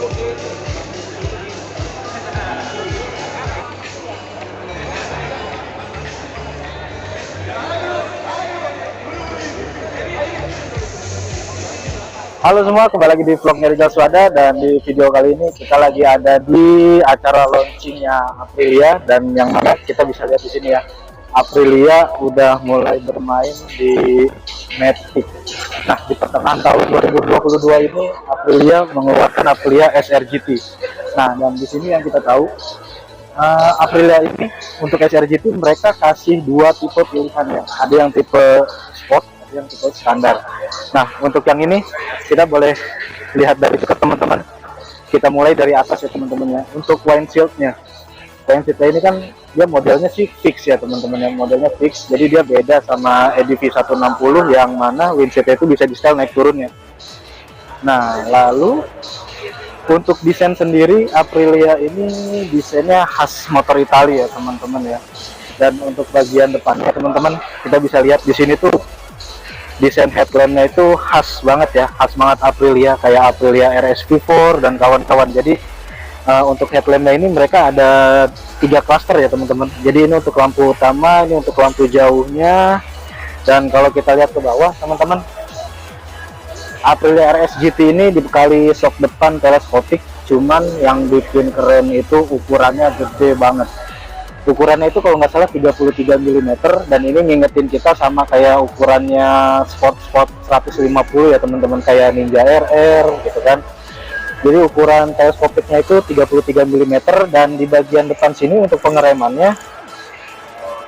Halo semua, kembali lagi di vlognya Rizal Swada, dan di video kali ini kita lagi ada di acara launchingnya Aprilia, dan yang mana kita bisa lihat di sini ya, Aprilia udah mulai bermain di Matic. Nah, di pertengahan tahun 2022 ini Aprilia mengeluarkan Aprilia SRGT. Nah, dan di sini yang kita tahu Aprilia ini untuk SRGT mereka kasih dua tipe pilihan ya, ada yang tipe sport, yang tipe standar. Nah, untuk yang ini kita boleh lihat dari dekat teman-teman. Kita mulai dari atas ya teman-teman ya. Untuk windshield-nya ini kan dia modelnya sih fix ya teman-teman ya, modelnya fix. Jadi dia beda sama EDV 160 yang mana windshield itu bisa di setel naik turunnya. Nah, lalu untuk desain sendiri Aprilia ini desainnya khas motor Italia ya teman-teman ya. Dan untuk bagian depannya teman-teman kita bisa lihat di sini tuh desain headlampnya itu khas banget ya, khas banget Aprilia, kayak Aprilia RS V4 dan kawan-kawan. Jadi untuk headlampnya ini mereka ada 3 cluster ya teman-teman. Jadi ini untuk lampu utama, ini untuk lampu jauhnya, dan kalau kita lihat ke bawah teman-teman, Aprilia RS GT ini dibekali shock depan teleskopik, cuman yang bikin keren itu ukurannya gede banget. Ukurannya itu kalau nggak salah 33 mm, dan ini ngingetin kita sama kayak ukurannya sport 150 ya teman-teman, kayak Ninja RR gitu kan. Jadi ukuran teleskopiknya itu 33 mm, dan di bagian depan sini untuk pengeremannya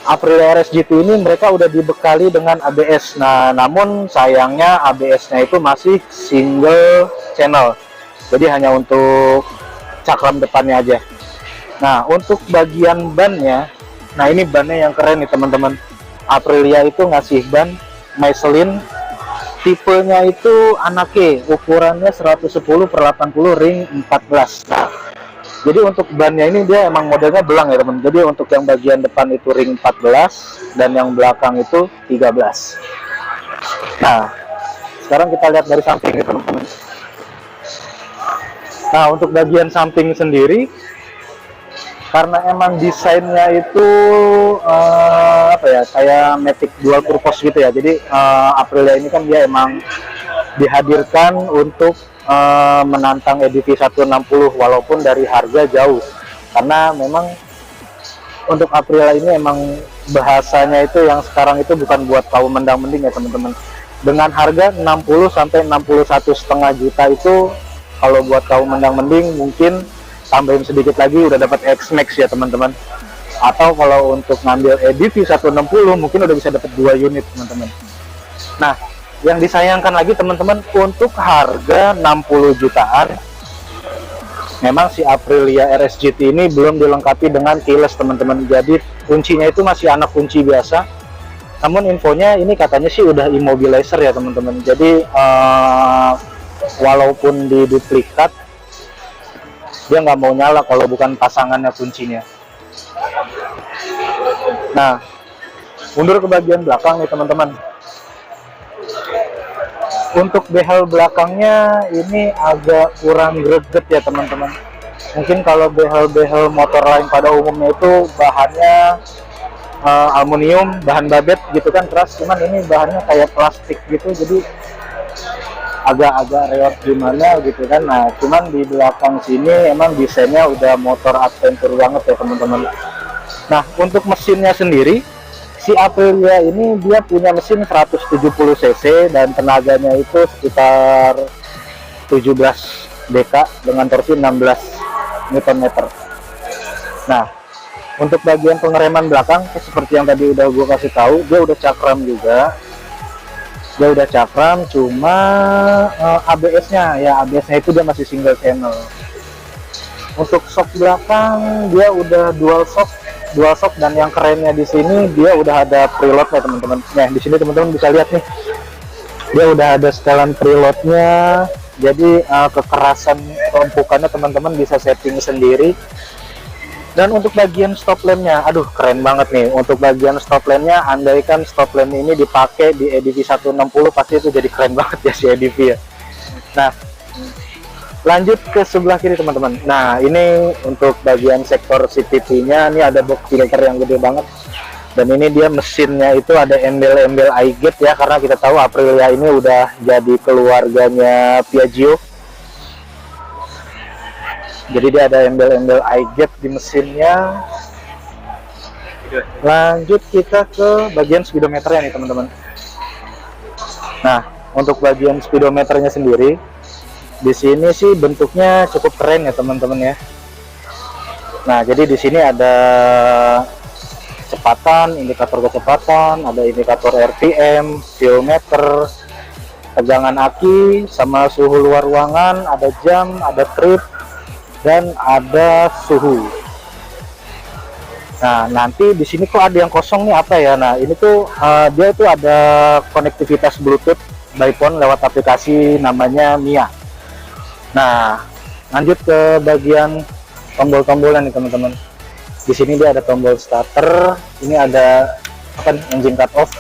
Aprilia RS GT ini mereka udah dibekali dengan ABS. Nah, namun sayangnya ABS-nya itu masih single channel, jadi hanya untuk cakram depannya aja. Nah, untuk bagian bannya, nah ini bannya yang keren nih teman-teman. Aprilia itu ngasih ban Michelin, tipenya itu Anake, ukurannya 110/80 ring 14. Nah, jadi untuk bannya ini dia emang modelnya belang ya teman. Jadi untuk yang bagian depan itu ring 14 dan yang belakang itu 13. Nah, sekarang kita lihat dari samping ya teman-teman. Nah, untuk bagian samping sendiri, karena emang desainnya itu apa ya, kayak Matic dual purpose gitu ya. Jadi Aprilia ini kan dia emang dihadirkan untuk menantang EDV 160 walaupun dari harga jauh. Karena memang untuk Aprilia ini emang bahasanya itu yang sekarang itu bukan buat kaum mendang-mending ya teman-teman. Dengan harga 60 sampai 61,5 juta itu kalau buat kaum mendang-mending mungkin tambahin sedikit lagi udah dapat X-Max ya teman-teman. Atau kalau untuk ngambil EDV 160 mungkin udah bisa dapat 2 unit teman-teman. Nah, yang disayangkan lagi teman-teman, untuk harga 60 jutaan memang si Aprilia RS GT ini belum dilengkapi dengan keyless teman-teman. Jadi kuncinya itu masih anak kunci biasa. Namun infonya ini katanya sih udah immobilizer ya teman-teman. Jadi walaupun di duplikat dia nggak mau nyala kalau bukan pasangannya kuncinya. Nah, mundur ke bagian belakang nih teman-teman. Untuk behel belakangnya ini agak kurang greget ya teman-teman. Mungkin kalau behel-behel motor lain pada umumnya itu bahannya aluminium, bahan babet gitu kan keras, cuman ini bahannya kayak plastik gitu, jadi agak-agak reot gimana gitu kan. Nah, cuman di belakang sini emang desainnya udah motor adventure banget ya teman-teman. Nah, untuk mesinnya sendiri, si Aprilia ini dia punya mesin 170 cc dan tenaganya itu sekitar 17 dk dengan torsi 16 Nm. Nah, untuk bagian pengereman belakang seperti yang tadi udah gue kasih tahu, dia udah cakram juga. Dia udah cakram, cuma ABS-nya ya, ABS-nya itu dia masih single channel. Untuk shock belakang dia udah dual shock, dan yang kerennya di sini dia udah ada preload ya teman-teman. Nah, di sini teman-teman bisa lihat nih, dia udah ada setelan preloadnya. Jadi kekerasan tumpukannya teman-teman bisa setting sendiri. Dan untuk bagian stop lampnya, aduh keren banget nih. Untuk bagian stop lampnya, andaikan stop lamp ini dipakai di EDV 160 pasti itu jadi keren banget ya si EDV ya. Nah, Lanjut ke sebelah kiri teman-teman. Nah ini untuk bagian sektor CVT-nya, ini ada box filter yang gede banget. Dan ini dia mesinnya itu ada embel-embel iGate ya, karena kita tahu Aprilia ini udah jadi keluarganya Piaggio. Jadi dia ada embel-embel iGate di mesinnya. Lanjut kita ke bagian speedometernya nih teman-teman. Nah untuk bagian speedometernya sendiri, di sini sih bentuknya cukup keren ya teman-teman ya. Nah jadi di sini ada kecepatan, indikator kecepatan, ada indikator RPM, fuel meter, tegangan aki, sama suhu luar ruangan, ada jam, ada trip, dan ada suhu. Nah nanti di sini kok ada yang kosong nih, apa ya? Nah ini tuh dia tuh ada konektivitas Bluetooth by phone lewat aplikasi namanya Mia. Nah lanjut ke bagian tombol-tombolnya nih teman-teman. Di sini dia ada tombol starter, ini ada apa nih, engine cut off,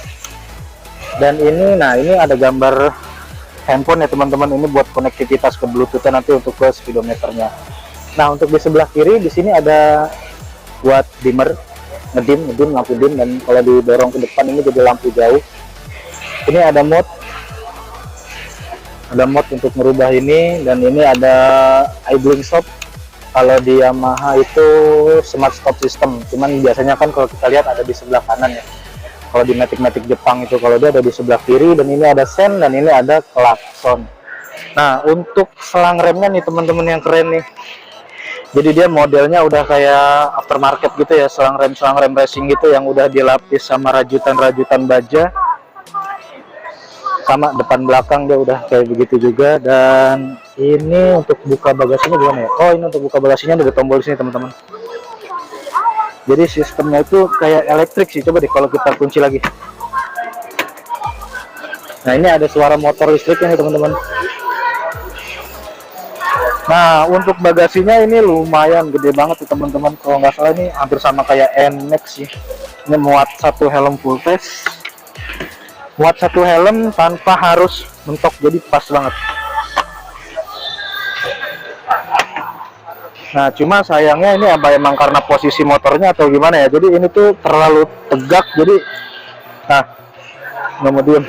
dan ini, nah ini ada gambar handphone ya teman-teman. Ini buat konektivitas ke Bluetooth nanti untuk ke speedometernya. Nah untuk di sebelah kiri di sini ada buat dimmer, ngedim lampu dim, dan kalau didorong ke depan ini jadi lampu jauh. Ini ada mode untuk merubah ini, dan ini ada idling stop. Kalau di Yamaha itu smart stop system, cuman biasanya kan kalau kita lihat ada di sebelah kanan ya. Kalau di Matic Jepang itu, kalau dia ada di sebelah kiri, dan ini ada sen, dan ini ada klakson. Nah untuk selang remnya nih teman-teman yang keren nih. Jadi dia modelnya udah kayak aftermarket gitu ya, selang rem racing gitu yang udah dilapis sama rajutan baja. Sama depan belakang dia udah kayak begitu juga. Dan ini untuk buka bagasinya gimana ya? Oh ini untuk buka bagasinya ada tombol di sini teman-teman. Jadi sistemnya itu kayak elektrik sih. Coba deh kalau kita kunci lagi. Nah ini ada suara motor listriknya nih teman-teman. Nah untuk bagasinya ini lumayan gede banget tuh teman-teman. Kalau nggak salah ini hampir sama kayak NMAX sih. Ini muat satu helm full face, muat satu helm tanpa harus mentok, jadi pas banget. Nah cuma sayangnya ini apa, emang karena posisi motornya atau gimana ya, jadi ini tuh terlalu tegak, jadi nah nggak mau diem,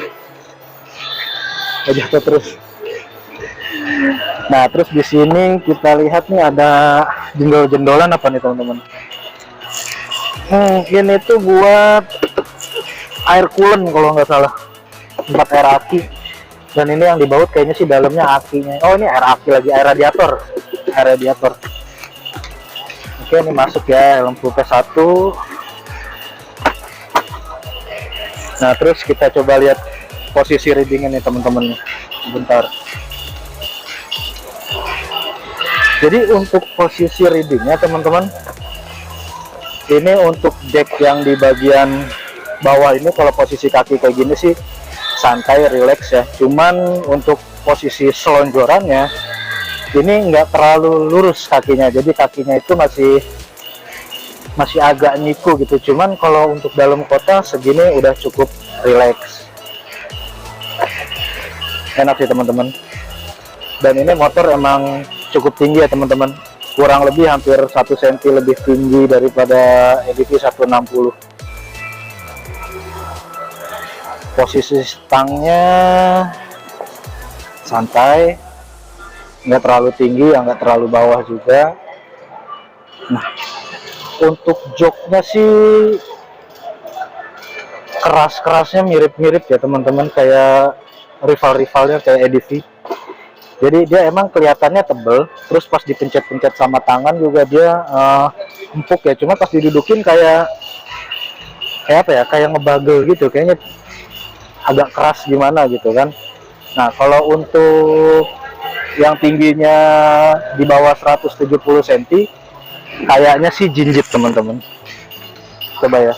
jatuh terus. Nah terus di sini kita lihat nih ada jendol-jendolan apa nih teman-teman. Ini tuh buat air coolant kalau nggak salah, tempat air aki. Dan ini yang dibaut kayaknya sih dalamnya akinya. Oh ini air aki lagi, air radiator. Oke ini masuk ya, helm full face 1. Nah terus kita coba lihat posisi readingnya nih teman-teman. Bentar. Jadi untuk posisi readingnya teman-teman, ini untuk jack yang di bagian bawah ini, kalau posisi kaki kayak gini sih santai, relax ya. Cuman untuk posisi selonjorannya ini nggak terlalu lurus kakinya, jadi kakinya itu masih agak nyiku gitu. Cuman kalau untuk dalam kota segini udah cukup relax, enak sih teman-teman. Dan ini motor emang cukup tinggi ya teman-teman, kurang lebih hampir 1 cm lebih tinggi daripada EDV 160. Posisi stangnya santai, nggak terlalu tinggi, nggak terlalu bawah juga. Nah untuk joknya sih keras-kerasnya mirip-mirip ya teman-teman, kayak rivalnya kayak EDV. Jadi dia emang kelihatannya tebel, terus pas dipencet-pencet sama tangan juga dia empuk ya. Cuma pas didudukin kayak apa ya, kayak ngebagel gitu, kayaknya agak keras gimana gitu kan. Nah kalau untuk yang tingginya di bawah 170 cm kayaknya sih jinjit teman-teman. Coba ya.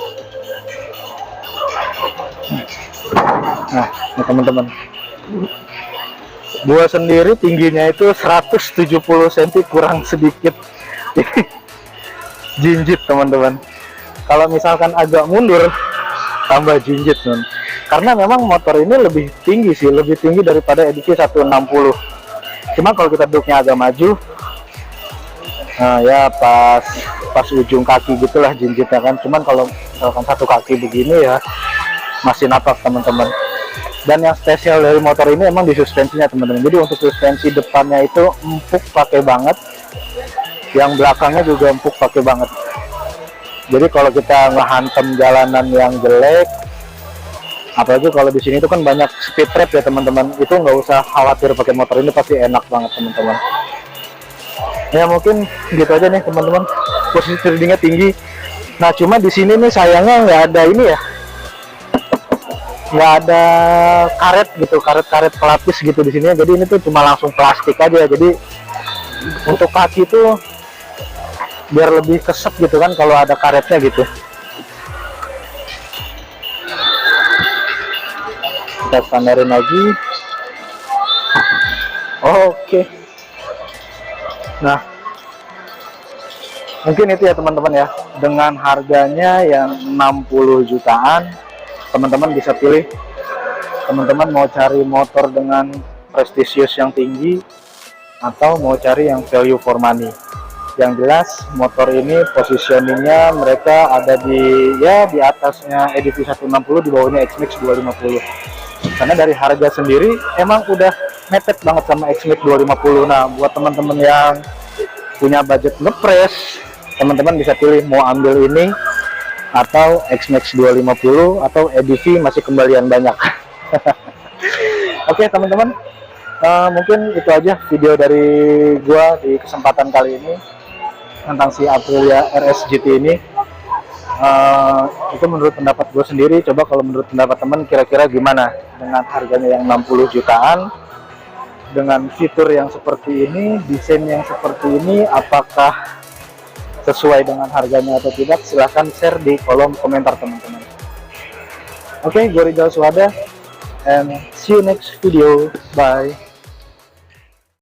Nah ini teman-teman, gua sendiri tingginya itu 170 cm kurang sedikit. Jinjit teman-teman. Kalau misalkan agak mundur tambah jinjit teman. Karena memang motor ini lebih tinggi sih, lebih tinggi daripada EDV 160. Cuma kalau kita duduknya agak maju, nah ya pas ujung kaki gitulah jinjitnya kan. Cuman kalau misalkan satu kaki begini ya masih napak teman-teman. Dan yang spesial dari motor ini emang di suspensinya teman-teman. Jadi untuk suspensi depannya itu empuk pakai banget, yang belakangnya juga empuk pakai banget. Jadi kalau kita ngehantem jalanan yang jelek, apalagi kalau di sini itu kan banyak speed trap ya teman-teman, itu nggak usah khawatir pakai motor ini, pasti enak banget teman-teman. Ya mungkin gitu aja nih teman-teman, posisi readingnya tinggi. Nah cuma di sini nih sayangnya nggak ada ini ya, nggak ada karet gitu, karet pelapis gitu di sini. Jadi ini tuh cuma langsung plastik aja. Jadi untuk kaki tuh biar lebih kesep gitu kan kalau ada karetnya gitu. Kita standarin lagi. Oke. Nah mungkin itu ya teman-teman ya, dengan harganya yang 60 jutaan teman-teman bisa pilih. Teman-teman mau cari motor dengan prestisius yang tinggi atau mau cari yang value for money. Yang jelas motor ini positioningnya mereka ada di atasnya EDV 160, di bawahnya XMAX 250. Karena dari harga sendiri emang udah mepet banget sama XMAX 250. Nah buat teman-teman yang punya budget ngepres, teman-teman bisa pilih mau ambil ini atau XMAX 250 atau EDV masih kembalian banyak. Oke teman-teman, mungkin itu aja video dari gua di kesempatan kali ini tentang si Aprilia RS GT ini. Itu menurut pendapat gue sendiri. Coba kalau menurut pendapat teman kira-kira gimana dengan harganya yang 60 jutaan, dengan fitur yang seperti ini, desain yang seperti ini, apakah sesuai dengan harganya atau tidak? Silahkan share di kolom komentar teman-teman. Oke, gue Rizal Suhada, and see you next video. Bye.